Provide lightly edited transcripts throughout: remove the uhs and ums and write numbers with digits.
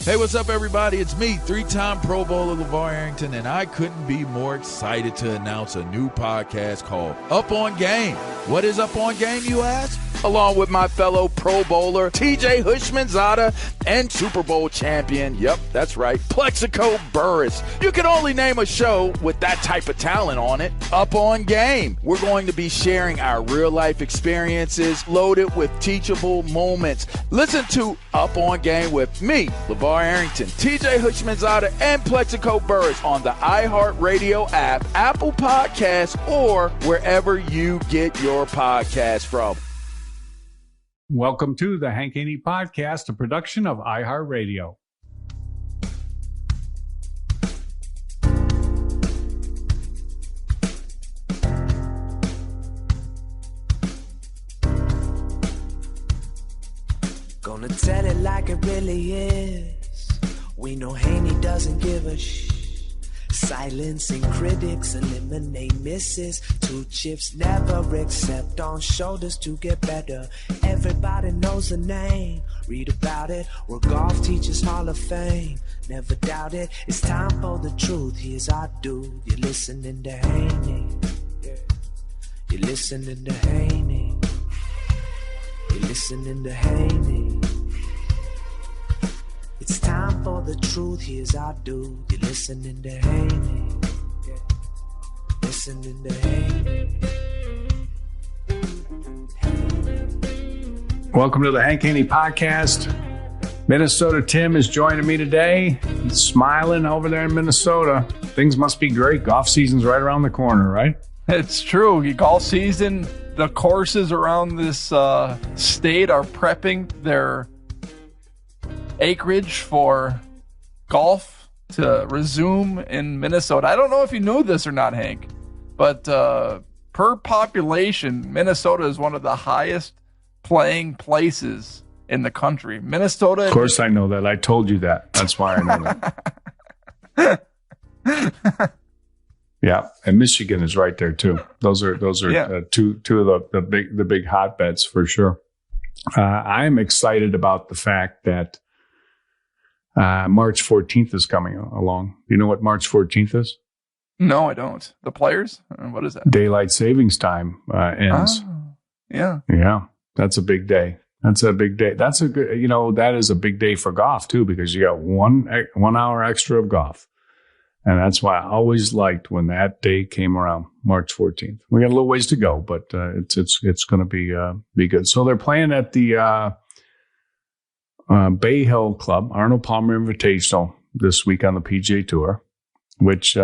Hey, what's up, everybody? It's me, three-time Pro Bowler LeVar Arrington, and I couldn't be more excited to announce a new podcast called Up On Game. What is Up On Game, you ask? Along with my fellow Pro Bowler, TJ Hushmanzada, and Super Bowl champion, yep, that's right, Plexico Burress. You can only name a show with that type of talent on it. Up On Game. We're going to be sharing our real-life experiences loaded with teachable moments. Listen to Up On Game with me, LeVar Arrington, TJ Hushmanzada, and Plexico Burress on the iHeartRadio app, Apple Podcasts, or wherever you get your podcasts from. Welcome to the Hank Haney Podcast, a production of iHeartRadio. Gonna tell it like it really is. We know Haney doesn't give a Silencing critics, eliminate misses. 2 chips never accept on shoulders to get better. Everybody knows the name. Read about it. We're golf teachers Hall of Fame. Never doubt it. It's time for the truth. Here's our dude. You're listening to Haney. You're listening to Haney. You're listening to Haney. It's time for the truth, here's our dude. You're listening to Haney. Listening to Haney. Welcome to the Hank Haney Podcast. Minnesota Tim is joining me today. He's smiling over there in Minnesota. Things must be great. Golf season's right around the corner, right? It's true. Golf season, the courses around this state are prepping their acreage for golf to resume in Minnesota. I don't know if you knew this or not, Hank, but per population, Minnesota is one of the highest playing places in the country. Minnesota. Of course I know that. I told you that. That's why I know that. Yeah, and Michigan is right there too. Those are yeah. two of the big hotbeds for sure. I'm excited about the fact that March 14th is coming along. Do you know what March 14th is? No, I don't. The players? What is that? Daylight savings time ends. Oh, yeah. Yeah, that's a big day. That's a big day. That's a good, that is a big day for golf too, because you got 1 hour extra of golf. And that's why I always liked when that day came around, March 14th. We got a little ways to go, but it's going to be good. So they're playing at the Bay Hill Club, Arnold Palmer Invitational, this week on the PGA Tour, which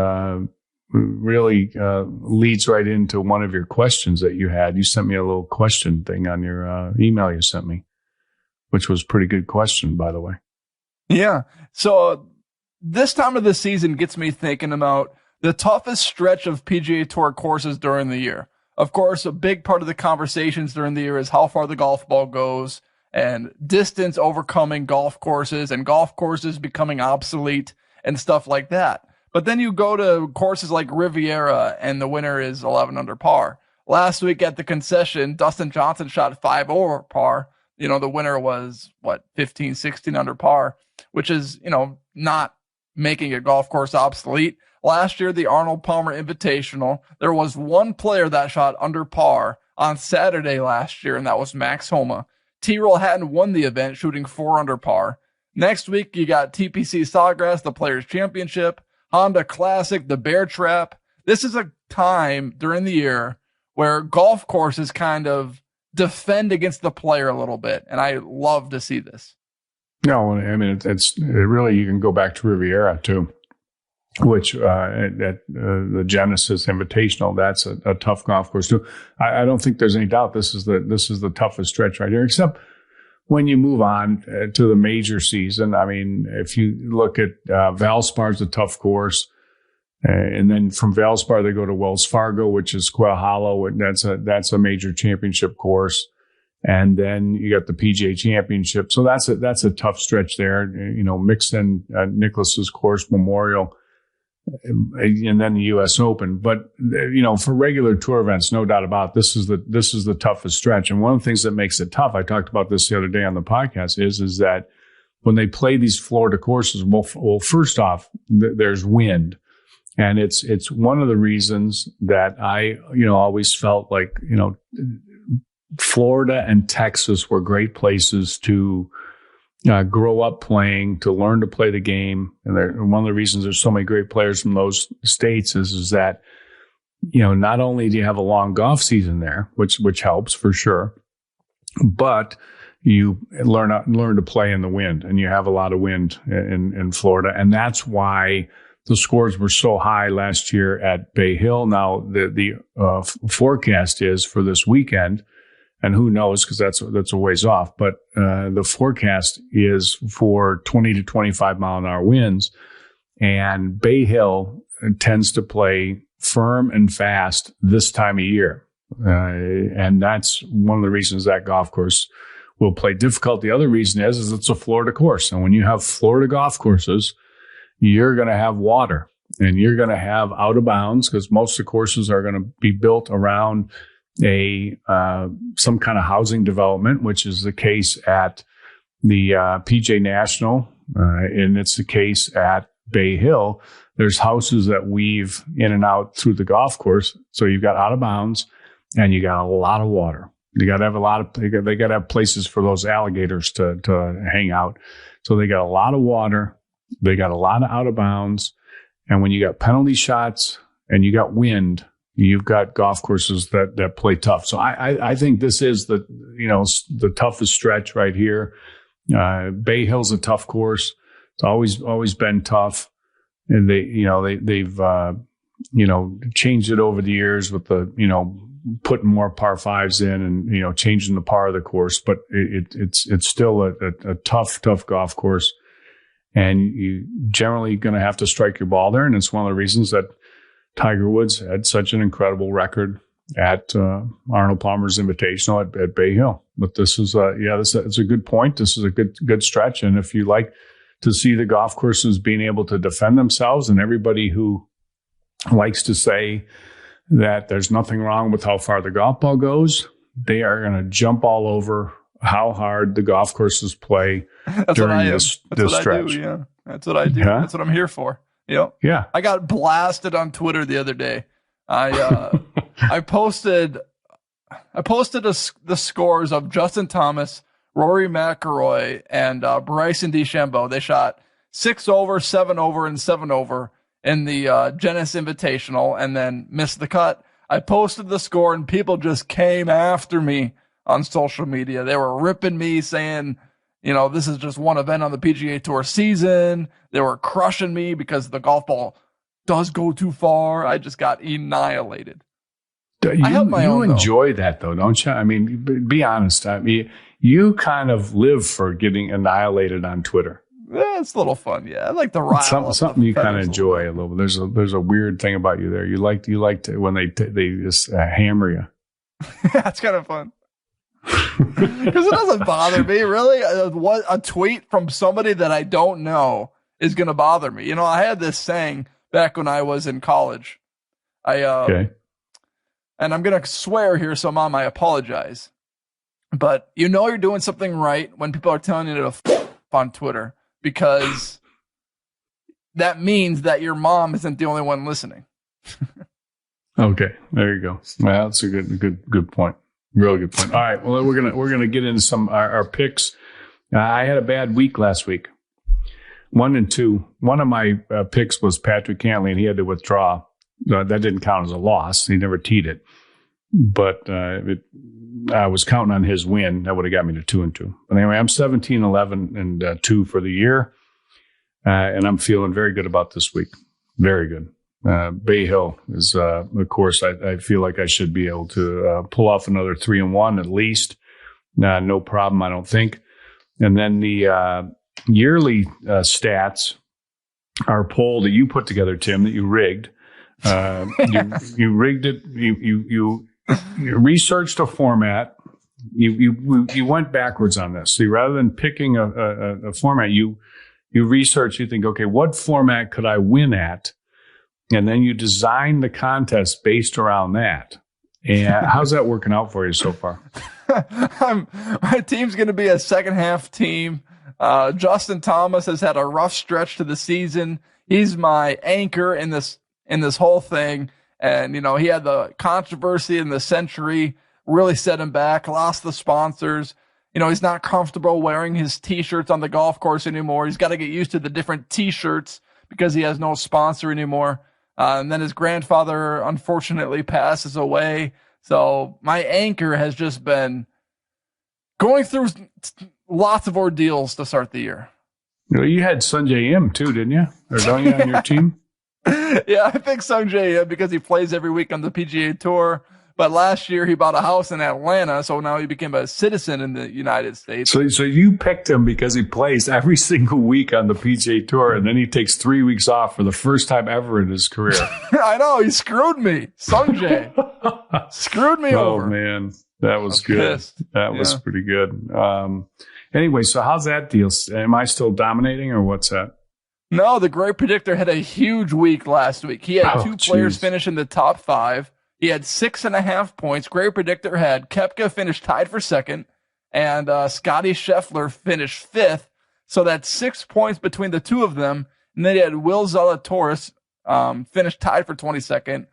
really leads right into one of your questions that you had. You sent me a little question thing on your email you sent me, which was a pretty good question, by the way. Yeah. So this time of the season gets me thinking about the toughest stretch of PGA Tour courses during the year. Of course, a big part of the conversations during the year is how far the golf ball goes and distance overcoming golf courses and golf courses becoming obsolete and stuff like that. But then you go to courses like Riviera and the winner is 11 under par. Last week at the concession, Dustin Johnson shot 5 over par. The winner was 15, 16 under par, which is, not making a golf course obsolete. Last year, the Arnold Palmer Invitational, there was one player that shot under par on Saturday last year, and that was Max Homa. T-Roll hadn't won the event, shooting 4 under par. Next week, you got TPC Sawgrass, the Players' Championship, Honda Classic, the Bear Trap. This is a time during the year where golf courses kind of defend against the player a little bit, and I love to see this. No, I mean, it's really, you can go back to Riviera too, which at the Genesis Invitational, that's a tough golf course too. I don't think there's any doubt this is the toughest stretch right here, except when you move on to the major season. I mean, if you look at Valspar's a tough course, and then from Valspar they go to Wells Fargo, which is Quail Hollow, and that's a major championship course. And then you got the PGA Championship. So that's a tough stretch there. Mixed in Nicklaus's course, Memorial, and then the U.S. Open. But for regular tour events, no doubt about it, this is the toughest stretch. And one of the things that makes it tough, I talked about this the other day on the podcast, is that when they play these Florida courses, well, first off, there's wind. And it's one of the reasons that I, always felt like, Florida and Texas were great places to grow up playing, to learn to play the game. And one of the reasons there's so many great players from those states is that, not only do you have a long golf season there, which helps for sure, but you learn to play in the wind, and you have a lot of wind in Florida. And that's why the scores were so high last year at Bay Hill. Now the forecast is for this weekend, and who knows, because that's a ways off. But the forecast is for 20 to 25 mile an hour winds, and Bay Hill tends to play firm and fast this time of year, and that's one of the reasons that golf course will play difficult. The other reason is it's a Florida course, and when you have Florida golf courses, you're going to have water, and you're going to have out of bounds, because most of the courses are going to be built around some kind of housing development, which is the case at the PJ National, and it's the case at Bay Hill. There's houses that weave in and out through the golf course, so you've got out of bounds, and you got a lot of water. You got to have they got to have places for those alligators to hang out. So they got a lot of water. They got a lot of out of bounds. And when you got penalty shots and you got wind, you've got golf courses that play tough. So I think this is the toughest stretch right here. Bay Hill's a tough course. It's always been tough. And they've changed it over the years with the, putting more par fives in and, changing the par of the course, but it's still a tough golf course. And you generally going to have to strike your ball there. And it's one of the reasons that Tiger Woods had such an incredible record at Arnold Palmer's Invitational at Bay Hill. But this is, it's a good point. This is a good stretch. And if you like to see the golf courses being able to defend themselves, and everybody who likes to say that there's nothing wrong with how far the golf ball goes, they are going to jump all over how hard the golf courses play during this stretch. Yeah, that's what I do. Yeah? That's what I'm here for. Yeah. I got blasted on Twitter the other day. I posted the scores of Justin Thomas, Rory McIlroy, and Bryson DeChambeau. They shot 6 over, 7 over, and 7 over in the Genesis Invitational, and then missed the cut. I posted the score, and people just came after me on social media. They were ripping me, saying, this is just one event on the PGA Tour season. They were crushing me because the golf ball does go too far. I just got annihilated. I have my own, enjoy that, though, don't you? I mean, be honest. I mean, you kind of live for getting annihilated on Twitter. It's a little fun, yeah. I like the rile. Something you kind of enjoy a little bit. There's a weird thing about you there. You like to when they just hammer you. That's kind of fun. Because it doesn't bother me, really. A tweet from somebody that I don't know is going to bother me. I had this saying back when I was in college. Okay. And I'm going to swear here, so Mom, I apologize. But you're doing something right when people are telling you to f on Twitter, because that means that your mom isn't the only one listening. Okay, there you go. Well, that's a good point. Real good point. All right, well, we're gonna get into some our picks. I had a bad week last week. 1 and 2. One of my picks was Patrick Cantlay, and he had to withdraw. That didn't count as a loss. He never teed it, but I was counting on his win. That would have got me to 2 and 2. But anyway, I'm 17, 11, and 2 for the year, and I'm feeling very good about this week. Very good. Bay Hill is, of course, I feel like I should be able to pull off another 3 and 1 at least. No problem, I don't think. And then the yearly stats are a poll that you put together, Tim, that you rigged. You rigged it. You researched a format. You went backwards on this. So rather than picking a format, you research. You think, okay, what format could I win at? And then you design the contest based around that. And how's that working out for you so far? My team's going to be a second half team. Justin Thomas has had a rough stretch to the season. He's my anchor in this whole thing. And, he had the controversy in the Century, really set him back, lost the sponsors. He's not comfortable wearing his T-shirts on the golf course anymore. He's got to get used to the different T-shirts because he has no sponsor anymore. And then his grandfather, unfortunately, passes away. So my anchor has just been going through lots of ordeals to start the year. Well, you had Sungjae Im too, didn't you? Or don't you on your team? Yeah, I picked Sungjae Im because he plays every week on the PGA Tour. But last year he bought a house in Atlanta, so now he became a citizen in the United States. So you picked him because he plays every single week on the PGA Tour, and then he takes 3 weeks off for the first time ever in his career. I know, he screwed me. Sungjae screwed me over. Oh, man. That was good. Pissed. That was pretty good. Anyway, so how's that deal? Am I still dominating, or what's that? No, the Great Predictor had a huge week last week. He had two players finish in the top 5. He had 6.5 points. Great Predictor had Koepka finish tied for second, and Scotty Scheffler finished 5th. So that's 6 points between the two of them. And then he had Will Zalatoris finish tied for 22nd.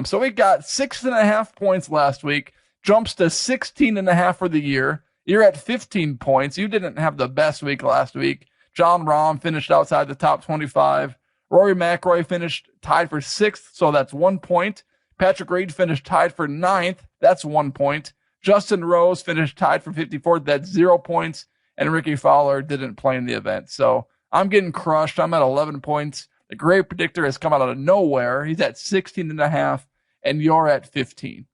So he got 6.5 points last week, jumps to 16.5 for the year. You're at 15 points. You didn't have the best week last week. John Rahm finished outside the top 25. Rory McIlroy finished tied for 6th, so that's 1 point. Patrick Reed finished tied for 9th. That's 1 point. Justin Rose finished tied for 54th. That's 0 points. And Ricky Fowler didn't play in the event. So I'm getting crushed. I'm at 11 points. The Great Predictor has come out of nowhere. He's at 16.5, and you're at 15.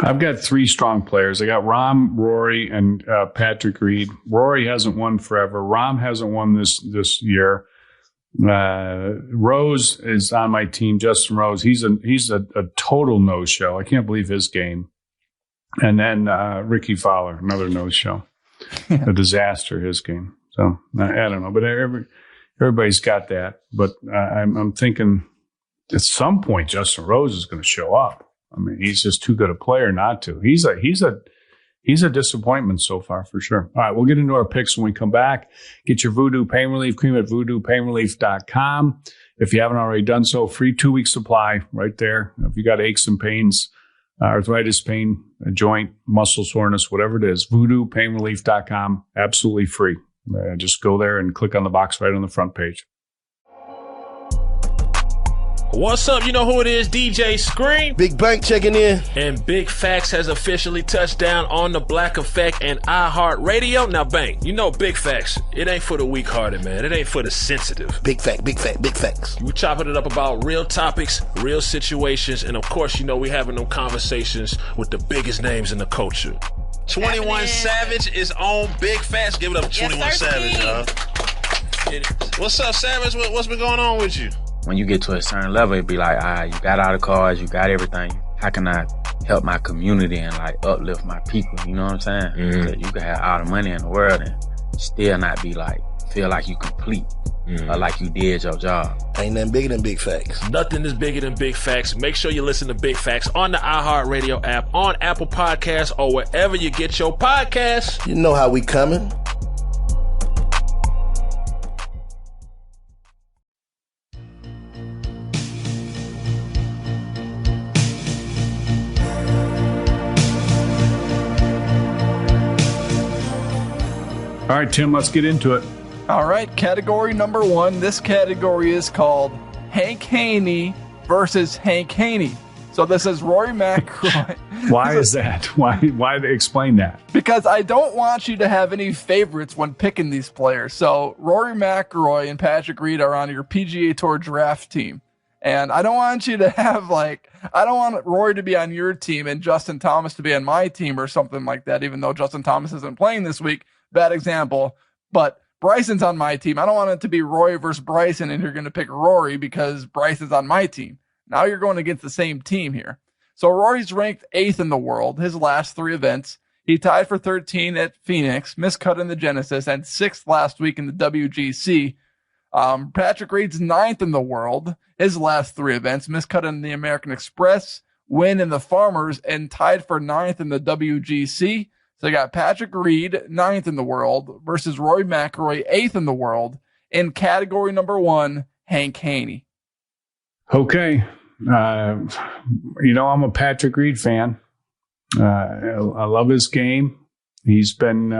I've got 3 strong players. I got Rahm, Rory, and Patrick Reed. Rory hasn't won forever. Rahm hasn't won this year. Rose is on my team. Justin Rose, he's a total no-show. I can't believe his game. And then Ricky Fowler, another no-show. A disaster, his game. So I don't know, but everybody's got that. But I'm thinking at some point Justin Rose is going to show up. I mean, he's just too good a player not to. He's a disappointment so far, for sure. All right, we'll get into our picks when we come back. Get your Voodoo Pain Relief Cream at voodoopainrelief.com. If you haven't already done so, free 2-week supply right there. If you got aches and pains, arthritis pain, a joint, muscle soreness, whatever it is, voodoopainrelief.com, absolutely free. Just go there and click on the box right on the front page. What's up? You know who it is, DJ Scream. Big Bank checking in. And Big Facts has officially touched down on the Black Effect and iHeartRadio. Now, Bank, you know Big Facts, it ain't for the weak-hearted, man. It ain't for the sensitive. Big fact, big fact, big facts. We chopping it up about real topics, real situations, and of course, you know we having them conversations with the biggest names in the culture. 21 Savage is on Big Facts. Give it up to 21 Savage, y'all. What's up, Savage? What's been going on with you? When you get to a certain level, it'd be like, you got all the cars, you got everything. How can I help my community and like uplift my people? You know what I'm saying? Because you can have all the money in the world and still not be like, feel like you complete or like you did your job. Ain't nothing bigger than Big Facts. Nothing is bigger than Big Facts. Make sure you listen to Big Facts on the iHeartRadio app, on Apple Podcasts, or wherever you get your podcasts. You know how we coming. All right, Tim, let's get into it. All right, category number 1. This category is called Hank Haney versus Hank Haney. So this is Rory McIlroy. Why is that? Why explain that? Because I don't want you to have any favorites when picking these players. So Rory McIlroy and Patrick Reed are on your PGA Tour draft team. And I don't want you to have I don't want Rory to be on your team and Justin Thomas to be on my team or something like that, even though Justin Thomas isn't playing this week. Bad example. But Bryson's on my team. I don't want it to be Rory versus Bryson and you're going to pick Rory because Bryson's on my team. Now you're going against the same team here. So Rory's ranked 8th in the world, his last 3 events. He tied for 13 at Phoenix, miscut in the Genesis, and 6th last week in the WGC. Patrick Reed's 9th in the world, his last 3 events, miscut in the American Express, win in the Farmers, and tied for 9th in the WGC. So you got Patrick Reed, 9th in the world, versus Rory McIlroy, 8th in the world, in category number 1, Hank Haney. Okay. I'm a Patrick Reed fan. I love his game. He's been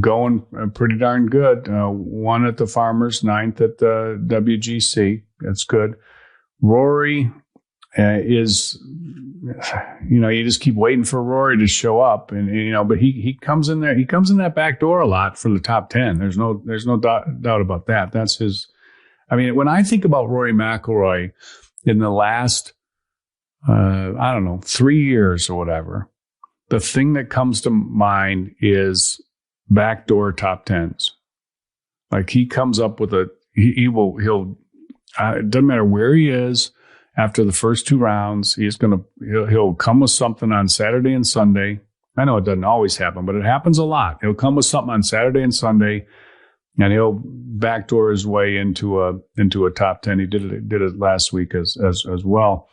going pretty darn good. 1 at the Farmers, 9th at the WGC. That's good. Rory is, you just keep waiting for Rory to show up, and but he comes in there. He comes in that back door a lot for the top 10. There's no doubt about that. That's his. I mean, when I think about Rory McIlroy in the last, 3 years or whatever, the thing that comes to mind is backdoor top 10s. Like he comes up with he'll it doesn't matter where he is after the first 2 rounds, he'll come with something on Saturday and Sunday. I know it doesn't always happen, but it happens a lot. He'll come with something on Saturday and Sunday, and he'll backdoor his way into a top 10. He did it last week as well.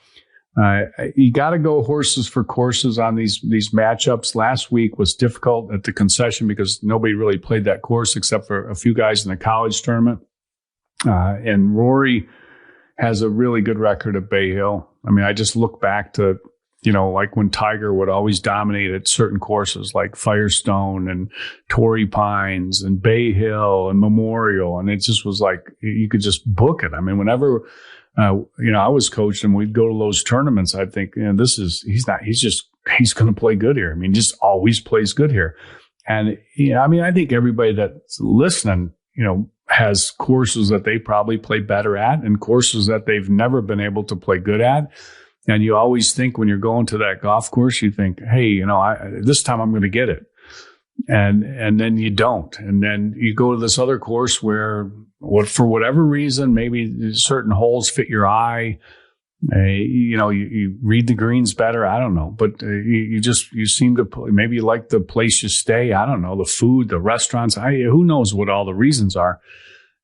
You got to go horses for courses on these matchups. Last week was difficult at the concession because nobody really played that course except for a few guys in the college tournament. And Rory has a really good record at Bay Hill. I mean, I just look back to, like when Tiger would always dominate at certain courses like Firestone and Torrey Pines and Bay Hill and Memorial. And it just was like, you could just book it. I mean, whenever, I was coached and we'd go to those tournaments, I'd think, he's going to play good here. I mean, just always plays good here. And, I think everybody that's listening, has courses that they probably play better at and courses that they've never been able to play good at. And you always think when you're going to that golf course, you think, hey, this time I'm going to get it. And then you don't. And then you go to this other course where for whatever reason, maybe certain holes fit your eye. You read the greens better. I don't know, but you seem to, maybe you like the place you stay. I don't know, the food, the restaurants. Who knows what all the reasons are.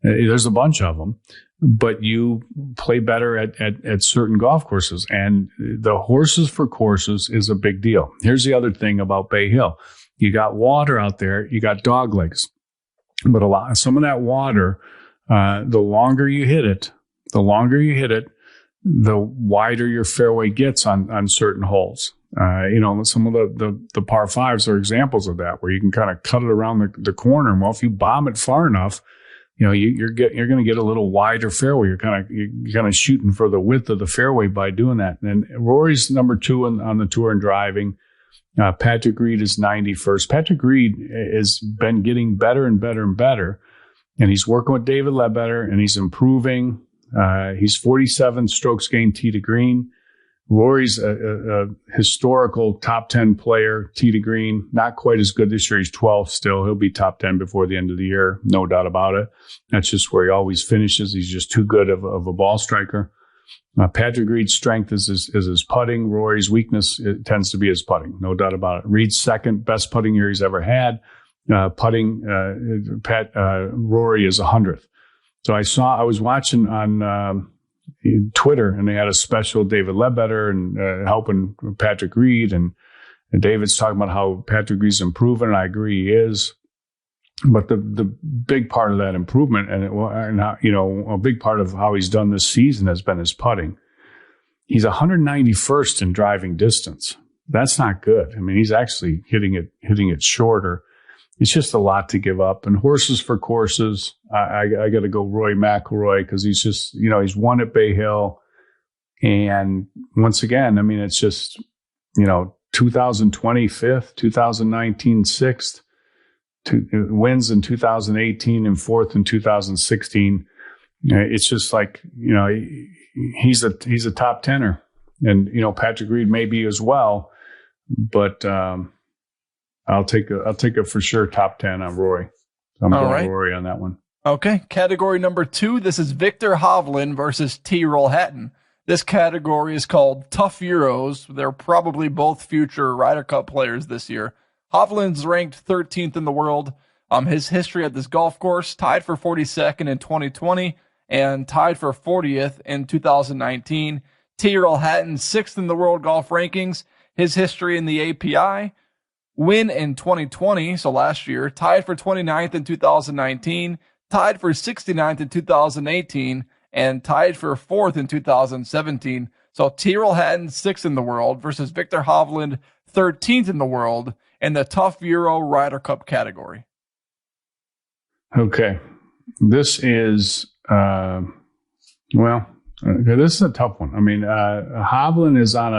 There's a bunch of them, but you play better at certain golf courses, and the horses for courses is a big deal. Here's the other thing about Bay Hill. You got water out there. You got dog legs, but some of that water, the longer you hit it, the wider your fairway gets on certain holes. Some of the par fives are examples of that, where you can kind of cut it around the corner. And well, if you bomb it far enough, you're going to get a little wider fairway. You're kind of shooting for the width of the fairway by doing that. And Rory's number 2 on the tour in driving. Patrick Reed is 91st. Patrick Reed has been getting better and better and better, and he's working with David Ledbetter, and he's improving. He's 47 strokes gained tee to green. Rory's a historical top 10 player, tee to green. Not quite as good this year. He's 12th still. He'll be top 10 before the end of the year. No doubt about it. That's just where he always finishes. He's just too good of a ball striker. Patrick Reed's strength is his putting. Rory's weakness, it tends to be his putting. No doubt about it. Reed's second best putting year he's ever had. Rory is 100th. So I was watching on Twitter, and they had a special David Ledbetter and helping Patrick Reed, and David's talking about how Patrick Reed's improving, and I agree he is. But the big part of that improvement, and how, a big part of how he's done this season has been his putting. He's 191st in driving distance. That's not good. I mean, he's actually hitting it shorter. It's just a lot to give up. And horses for courses, I got to go Rory McIlroy, because he's just, he's won at Bay Hill. And once again, I mean, it's just, 2020 5th, 2019 6th, wins in 2018 and 4th in 2016. It's just like, he's a top tenner. And, Patrick Reed may be as well, but I'll take a for sure top 10 on Rory. So I'm going Rory on that one. Okay. Category number 2. This is Victor Hovland versus Tyrrell Hatton. This category is called Tough Euros. They're probably both future Ryder Cup players this year. Hovland's ranked 13th in the world. His history at this golf course, tied for 42nd in 2020 and tied for 40th in 2019. Tyrrell Hatton, 6th in the world golf rankings. His history in the API, win in 2020, so last year, tied for 29th in 2019, tied for 69th in 2018, and tied for 4th in 2017. So Tyrrell Hatton, 6th in the world versus Victor Hovland, 13th in the world in the Tough Euro Ryder Cup category. Okay. This is, this is a tough one. I mean, Hovland is on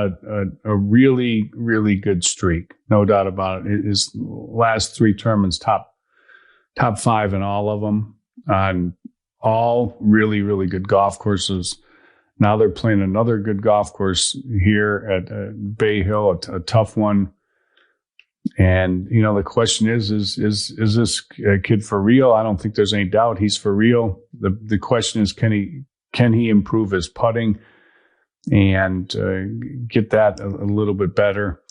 a really, really good streak. No doubt about it. His last 3 tournaments, top 5 in all of them, on all really, really good golf courses. Now they're playing another good golf course here at Bay Hill, a tough one. And, the question is this kid for real? I don't think there's any doubt he's for real. The question is, can he improve his putting and get that a little bit better?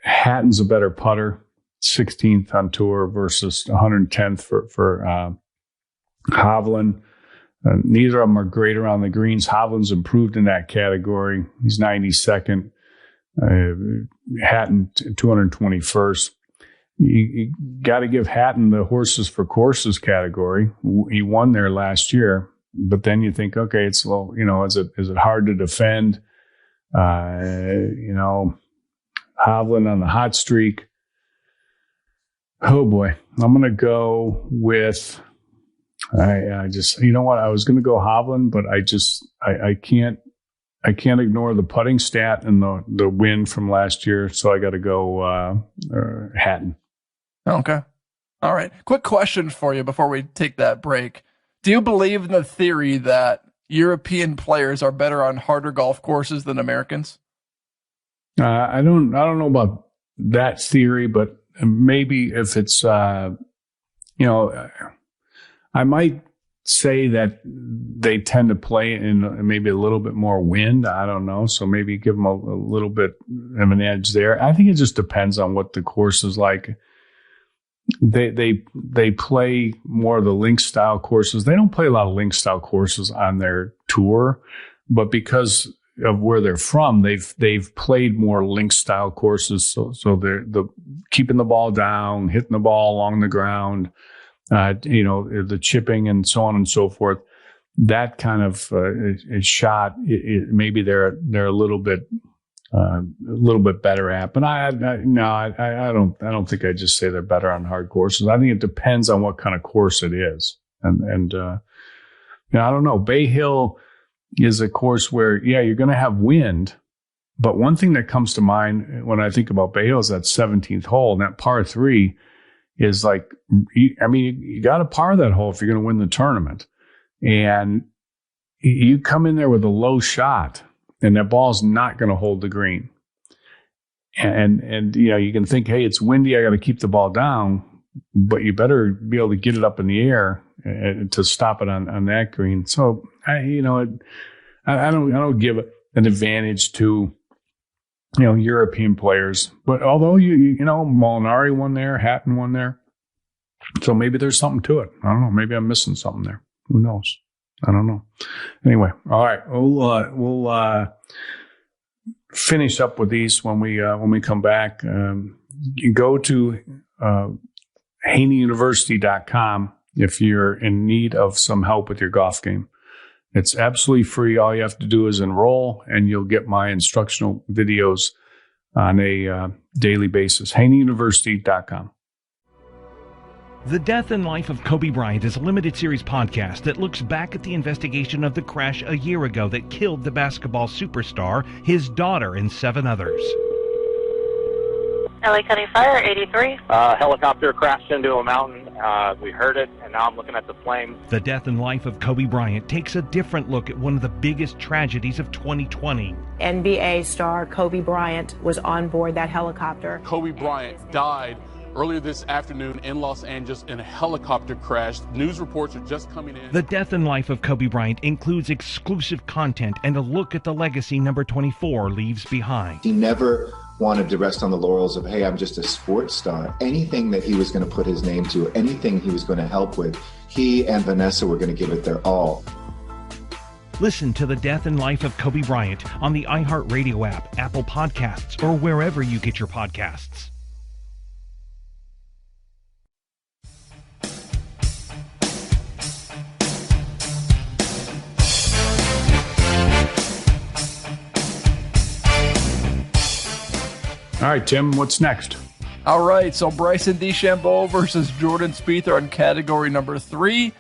Hatton's a better putter, 16th on tour versus 110th for Hovland. Neither of them are great around the greens. Hovland's improved in that category. He's 92nd. Hatton 221st. You got to give Hatton the horses for courses category. He won there last year, but then you think, okay, is it hard to defend? Hovland on the hot streak. Oh boy, I'm going to go with. I was going to go Hovland, but I can't ignore the putting stat and the win from last year. So I got to go Hatton. Okay. All right. Quick question for you before we take that break. Do you believe in the theory that European players are better on harder golf courses than Americans? I don't know about that theory, but maybe if it's, I might say that they tend to play in maybe a little bit more wind. I don't know. So maybe give them a little bit of an edge there. I think it just depends on what the course is like. They play more of the link style courses. They don't play a lot of link style courses on their tour, but because of where they're from, they've played more link style courses. So they're keeping the ball down, hitting the ball along the ground. The chipping and so on and so forth, that kind of shot, maybe they're a little bit better at. But I don't think I just say they're better on hard courses. I think it depends on what kind of course it is. And I don't know. Bay Hill is a course where, you're going to have wind. But one thing that comes to mind when I think about Bay Hill is that 17th hole, and that par 3 is like, you got to par that hole if you're going to win the tournament. And you come in there with a low shot, and that ball's not going to hold the green. And you can think, hey, it's windy, I got to keep the ball down, but you better be able to get it up in the air to stop it on that green. So I don't give an advantage to European players. But although Molinari won there, Hatton won there. So maybe there's something to it. I don't know. Maybe I'm missing something there. Who knows? I don't know. Anyway, all right. We'll finish up with these when we come back. You go to HaneyUniversity.com if you're in need of some help with your golf game. It's absolutely free. All you have to do is enroll, and you'll get my instructional videos on a daily basis. HaneyUniversity.com. The Death and Life of Kobe Bryant is a limited series podcast that looks back at the investigation of the crash a year ago that killed the basketball superstar, his daughter, and 7 others. LA County Fire, 83. Helicopter crashed into a mountain. We heard it, and now I'm looking at the flames. The Death and Life of Kobe Bryant takes a different look at one of the biggest tragedies of 2020. NBA star Kobe Bryant was on board that helicopter. Kobe Bryant died earlier this afternoon in Los Angeles in a helicopter crash. News reports are just coming in. The Death and Life of Kobe Bryant includes exclusive content and a look at the legacy number 24 leaves behind. He never wanted to rest on the laurels of, hey, I'm just a sports star. Anything that he was going to put his name to, anything he was going to help with, he and Vanessa were going to give it their all. Listen to The Death and Life of Kobe Bryant on the iHeartRadio app, Apple Podcasts, or wherever you get your podcasts. All right, Tim, what's next? All right, so Bryson DeChambeau versus Jordan Spieth are in category number 3,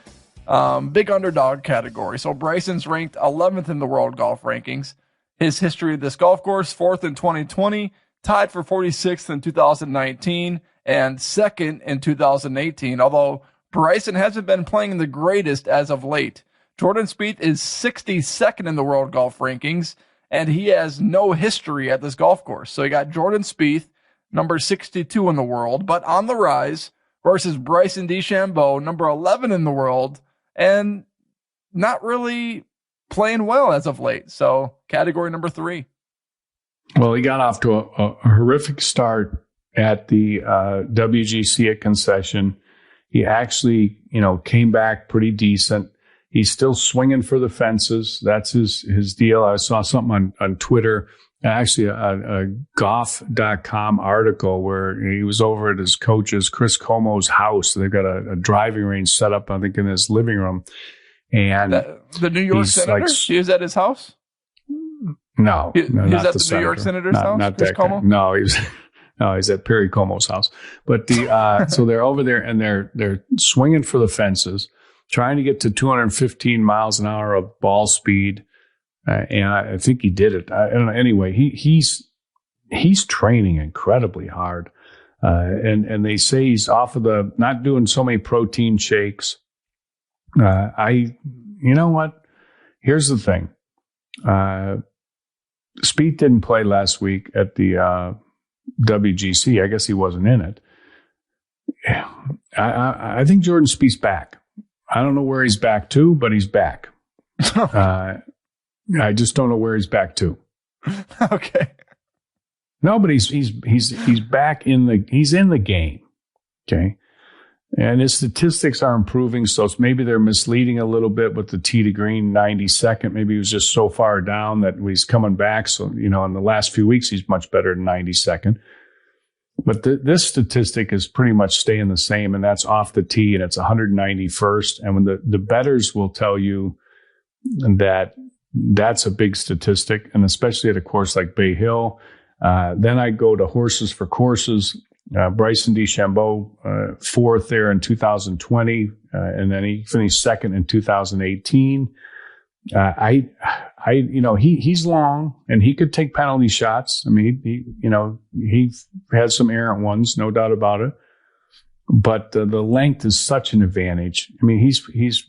big underdog category. So Bryson's ranked 11th in the world golf rankings. His history of this golf course, 4th in 2020, tied for 46th in 2019, and 2nd in 2018, although Bryson hasn't been playing the greatest as of late. Jordan Spieth is 62nd in the world golf rankings, and he has no history at this golf course. So you got Jordan Spieth, number 62 in the world, but on the rise, versus Bryson DeChambeau, number 11 in the world, and not really playing well as of late. So category number 3. Well, he got off to a horrific start at the WGC at Concession. He actually, came back pretty decent. He's still swinging for the fences. That's his deal. I saw something on Twitter, actually a golf.com article where he was over at his coach's, Chris Como's house. They've got a driving range set up, I think, in his living room. And the New York Senator? He was at his house? No, he's not at the the Senator. New York Senator's house? Not Chris that guy. Como? No, he's at Perry Como's house. But so they're over there and they're swinging for the fences, trying to get to 215 miles an hour of ball speed. And I think he did it. I don't know. Anyway, he's training incredibly hard. And they say he's off of not doing so many protein shakes. You know what? Here's the thing. Spieth didn't play last week at the WGC. I guess he wasn't in it. I think Jordan Spieth's back. I don't know where he's back to, but he's back. I just don't know where he's back to. Okay. No, but he's back he's in the game. Okay. And his statistics are improving, so maybe they're misleading a little bit with the tee to green 92nd. Maybe he was just so far down that he's coming back. So, in the last few weeks, he's much better than 92nd. But this statistic is pretty much staying the same, and that's off the tee, and it's 191st. And when the bettors will tell you that that's a big statistic, and especially at a course like Bay Hill. Then I go to Horses for Courses. Bryson DeChambeau, 4th there in 2020, and then he finished 2nd in 2018. He's long and he could take penalty shots. I mean, he has some errant ones, no doubt about it. But the length is such an advantage. I mean, he's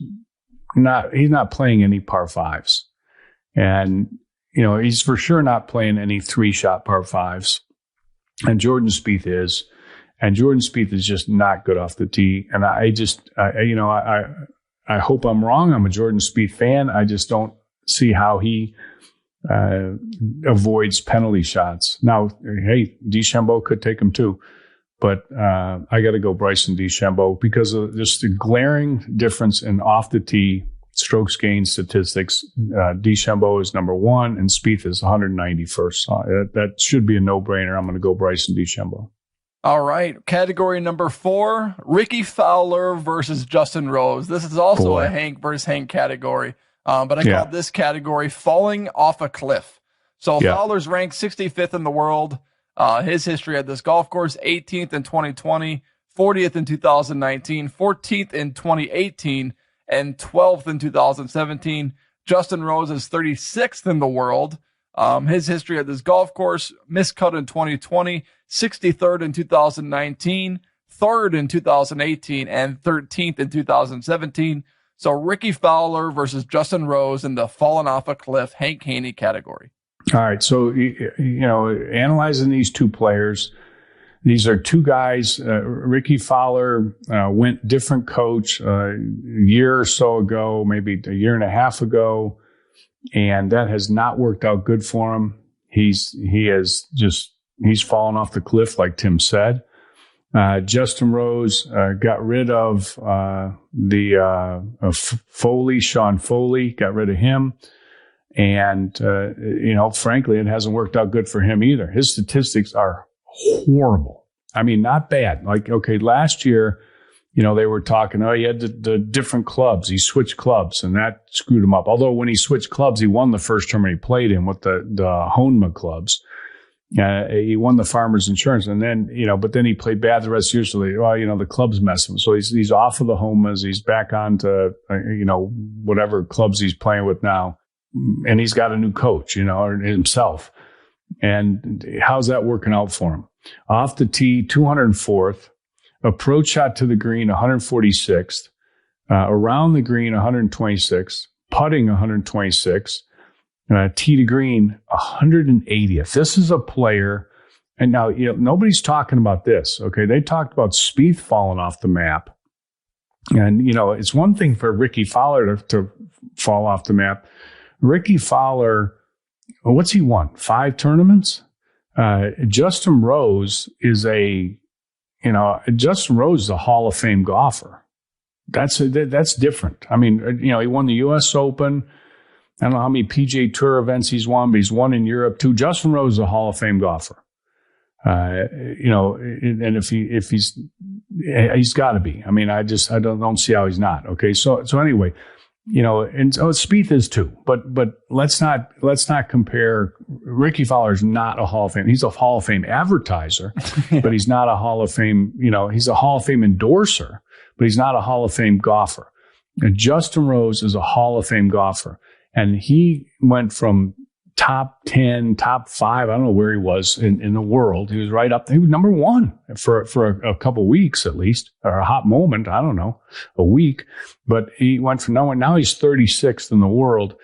not playing any par fives, and he's for sure not playing any 3-shot par fives. And Jordan Spieth is. And Jordan Spieth is just not good off the tee. And I hope I'm wrong. I'm a Jordan Spieth fan. I just don't see how he avoids penalty shots. Now, hey, DeChambeau could take him too. But I got to go Bryson DeChambeau because of just the glaring difference in off the tee strokes gained statistics. DeChambeau is number 1 and Spieth is 191st. That should be a no-brainer. I'm going to go Bryson DeChambeau. All right. Category number 4, Ricky Fowler versus Justin Rose. This is also a Hank versus Hank category. But I call this category falling off a cliff. So Fowler's ranked 65th in the world. His history at this golf course, 18th in 2020, 40th in 2019, 14th in 2018, and 12th in 2017. Justin Rose is 36th in the world. His history at this golf course, miscut in 2020, 63rd in 2019, 3rd in 2018, and 13th in 2017. So Ricky Fowler versus Justin Rose in the fallen off a cliff Hank Haney category. All right. So, analyzing these two players, these are two guys. Ricky Fowler went different coach a year or so ago, maybe a year and a half ago, and that has not worked out good for him. He's fallen off the cliff, like Tim said. Justin Rose got rid of Sean Foley, got rid of him. And, frankly, it hasn't worked out good for him either. His statistics are horrible. I mean, not bad. Like, okay, last year, they were talking, he had the different clubs. He switched clubs, and that screwed him up. Although when he switched clubs, he won the first tournament he played in with the Honma clubs. He won the Farmers Insurance, and then, but then he played bad the rest of the year. So the clubs mess him. So he's off of the Homas. He's back on to, whatever clubs he's playing with now. And he's got a new coach, himself. And how's that working out for him? Off the tee, 204th. Approach shot to the green, 146th. Around the green, 126th. Putting, 126th. Tee to green, 180th. This is a player, and now nobody's talking about this. Okay, they talked about Spieth falling off the map, and it's one thing for Ricky Fowler to fall off the map. Ricky Fowler, what's he won? 5 tournaments. Justin Rose is a Hall of Fame golfer. That's different. I mean, he won the U.S. Open. I don't know how many PGA Tour events he's won, but he's won in Europe too. Justin Rose is a Hall of Fame golfer. And if he's got to be. I mean, I don't see how he's not. Okay, so anyway, and Spieth is too. But let's not compare. Ricky Fowler is not a Hall of Fame. He's a Hall of Fame advertiser, but he's not a Hall of Fame. He's a Hall of Fame endorser, but he's not a Hall of Fame golfer. And Justin Rose is a Hall of Fame golfer. And he went from top 10, top 5, I don't know where he was in the world. He was right up there. He was number 1 for a couple weeks at least, or a hot moment, I don't know, a week. But he went from now he's 36th in the world.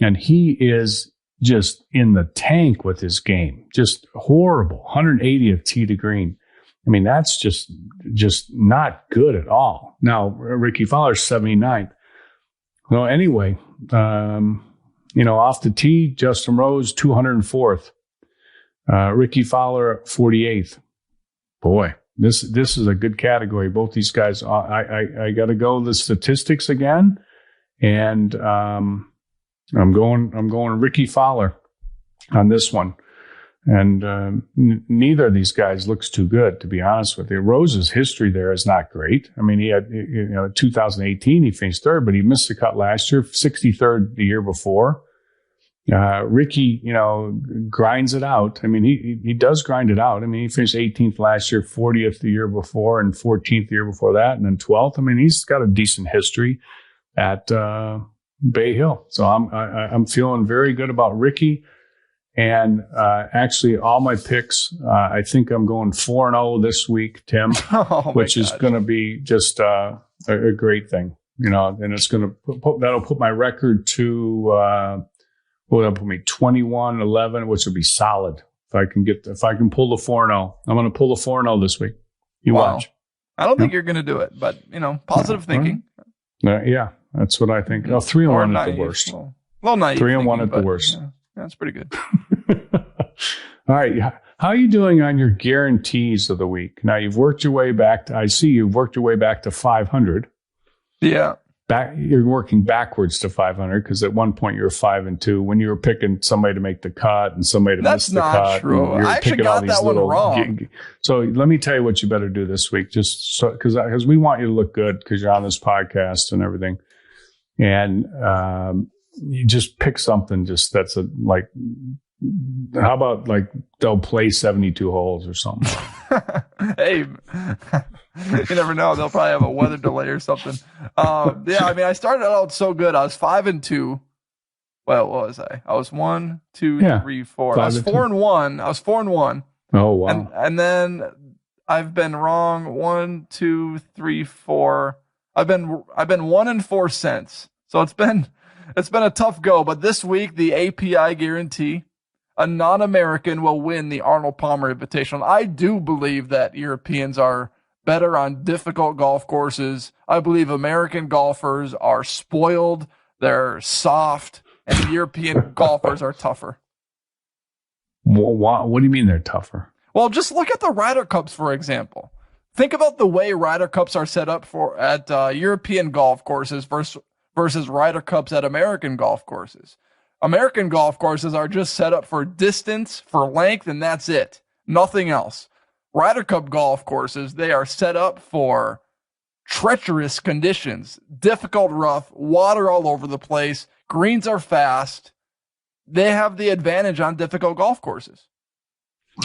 And he is just in the tank with his game. Just horrible. 180th tee to green. I mean, that's just not good at all. Now, Ricky Fowler's 79th. Well, anyway, off the tee, Justin Rose, 204th. Ricky Fowler, 48th. Boy, this is a good category. Both these guys, I got to go the statistics again, and I'm going Ricky Fowler on this one. And neither of these guys looks too good, to be honest with you. Rose's history there is not great. I mean, he had, 2018, he finished 3rd, but he missed the cut last year, 63rd the year before. Ricky, grinds it out. I mean, he does grind it out. I mean, he finished 18th last year, 40th the year before, and 14th the year before that, and then 12th. I mean, he's got a decent history at Bay Hill. So I'm feeling very good about Ricky. And actually, all my picks, I think I'm going 4-0 this week, Tim, which is going to be just a great thing, and it's going to that'll put my record to that'll put me 21-11, which will be solid if I can pull the 4-0. I'm going to pull the 4-0 this week. You watch. I don't think you're going to do it, but positive thinking. Yeah, that's what I think. 3-1 at the worst. Well, naive 3-1 at the worst. Yeah, that's pretty good. All right. How are you doing on your guarantees of the week? Now, you've worked your way back to 500. Yeah. You're working backwards to 500 because at one point you were 5-2 when you were picking somebody to make the cut and somebody to miss the cut. That's not true. I actually got that one wrong. So let me tell you what you better do this week, just so because we want you to look good because you're on this podcast and everything. And you just pick something that's how about they'll play 72 holes or something? Hey, you never know. They'll probably have a weather delay or something. Yeah, I mean, I started out so good. I was 5-2. Well, what was I? I was 1, 2, 3, 4. I was 4-1. I was 4-1. Oh, wow. And then I've been wrong 1, 2, 3, 4. I've been 1-4 since. So it's been a tough go. But this week, the API guarantee, a non-American will win the Arnold Palmer Invitational. I do believe that Europeans are better on difficult golf courses. I believe American golfers are spoiled. They're soft, and European golfers are tougher. What do you mean they're tougher? Well, just look at the Ryder Cups, for example. Think about the way Ryder Cups are set up at European golf courses versus Ryder Cups at American golf courses. American golf courses are just set up for distance, for length, and that's it. Nothing else. Ryder Cup golf courses, they are set up for treacherous conditions, difficult rough, water all over the place, greens are fast. They have the advantage on difficult golf courses.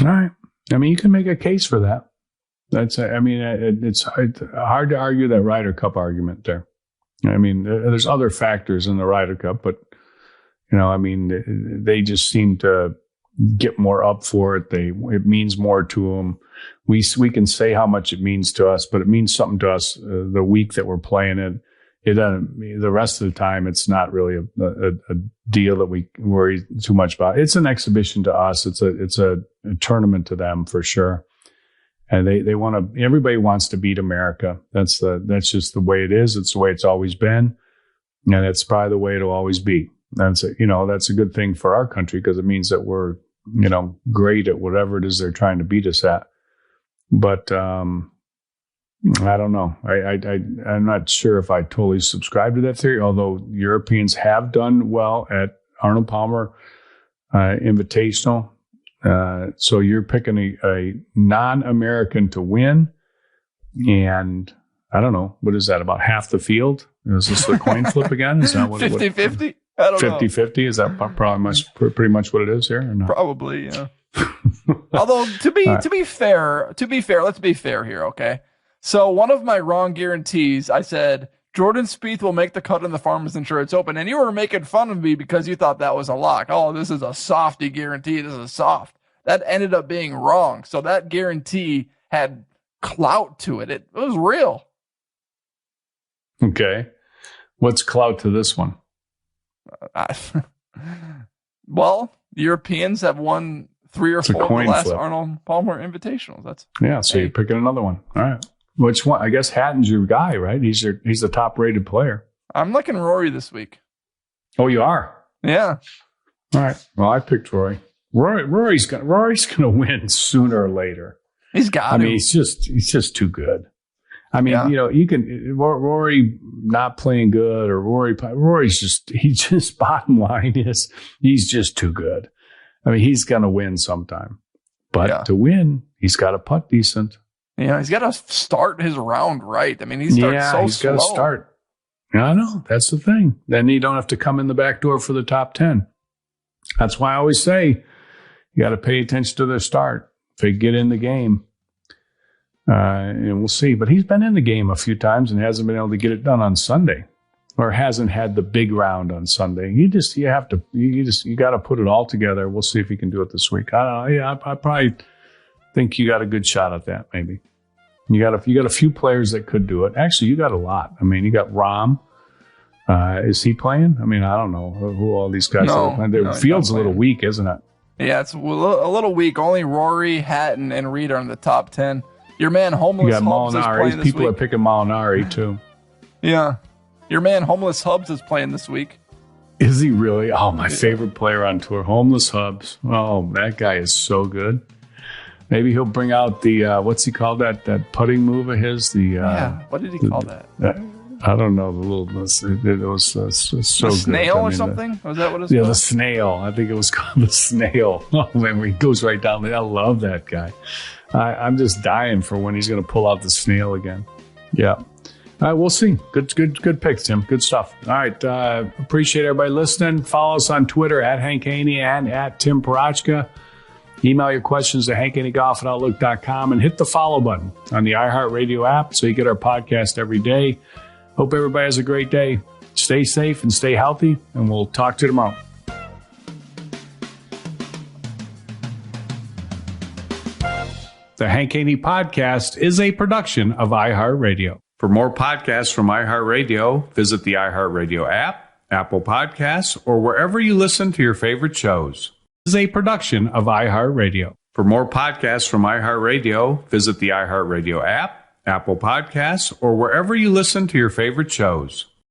All right. I mean, you can make a case for that. It's hard to argue that Ryder Cup argument there. I mean, there's other factors in the Ryder Cup, but, they just seem to get more up for it. It means more to them. We can say how much it means to us, but it means something to us the week that we're playing it. It doesn't. The rest of the time, it's not really a deal that we worry too much about. It's an exhibition to us. It's a tournament to them for sure. And they want to. Everybody wants to beat America. That's just the way it is. It's the way it's always been, and it's probably the way it'll always be. That's a good thing for our country because it means that we're great at whatever it is they're trying to beat us at. But I don't know. I'm not sure if I totally subscribe to that theory, although Europeans have done well at Arnold Palmer Invitational. So you're picking a non-American to win, and I don't know. What is that, about half the field? Is this the coin flip again? Is that what 50-50? I don't know. 50-50? Is that pretty much what it is here? Or no? Probably, yeah. Although, to be fair, let's be fair here, okay? So one of my wrong guarantees, I said, Jordan Spieth will make the cut in the Farmers Insurance Open, and you were making fun of me because you thought that was a lock. Oh, this is a softy guarantee. This is soft. That ended up being wrong. So that guarantee had clout to it. It was real. Okay. What's clout to this one? Well, Europeans have won 3 or 4 of the last flip. Arnold Palmer Invitationals. So you're picking another one. All right. Which one? I guess Hatton's your guy, right? He's the top rated player. I'm liking Rory this week. Oh, you are? Yeah. All right. Well, I picked Rory. Rory's gonna win sooner or later. He's got to. He's just too good. You can Rory not playing good or Rory's just bottom line is he's just too good. He's gonna win sometime, but to win, he's got to putt decent. Yeah, he's got to start his round right. He starts so he's slow. Got to start. I know, that's the thing. Then you don't have to come in the back door for the top 10. That's why I always say you got to pay attention to their start. If they get in the game, and we'll see. But he's been in the game a few times and hasn't been able to get it done on Sunday, or hasn't had the big round on Sunday. You got to put it all together. We'll see if he can do it this week. I don't know. Yeah, I probably think you got a good shot at that. Maybe you got a few players that could do it. Actually, you got a lot. You got Rahm. Is he playing? I don't know who all these guys are playing. The field's a little weak, isn't it? Yeah, it's a little weak. Only Rory, Hatton, and Reed are in the top 10. Your man Homeless Hubs is playing this People week. are picking Molinari too. Yeah. Your man Homeless Hubs is playing this week. Is he really? Oh, my favorite player on tour, Homeless Hubs. Oh, that guy is so good. Maybe he'll bring out the what's he called that putting move of his? What did he call that? I don't know. It was so good. Snail or something? Was that what it's called? Yeah, the snail. I think it was called the snail. Oh man, he goes right down there. I love that guy. I'm just dying for when he's going to pull out the snail again. Yeah. All right, we'll see. Good picks, Tim. Good stuff. All right, appreciate everybody listening. Follow us on Twitter at Hank Haney and at Tim Parachka. Email your questions to hankhanneygolf@outlook.com and hit the follow button on the iHeartRadio app so you get our podcast every day. Hope everybody has a great day. Stay safe and stay healthy, and we'll talk to you tomorrow. The Hank Haney Podcast is a production of iHeartRadio. For more podcasts from iHeartRadio, visit the iHeartRadio app, Apple Podcasts, or wherever you listen to your favorite shows. This is a production of iHeartRadio. For more podcasts from iHeartRadio, visit the iHeartRadio app, Apple Podcasts, or wherever you listen to your favorite shows.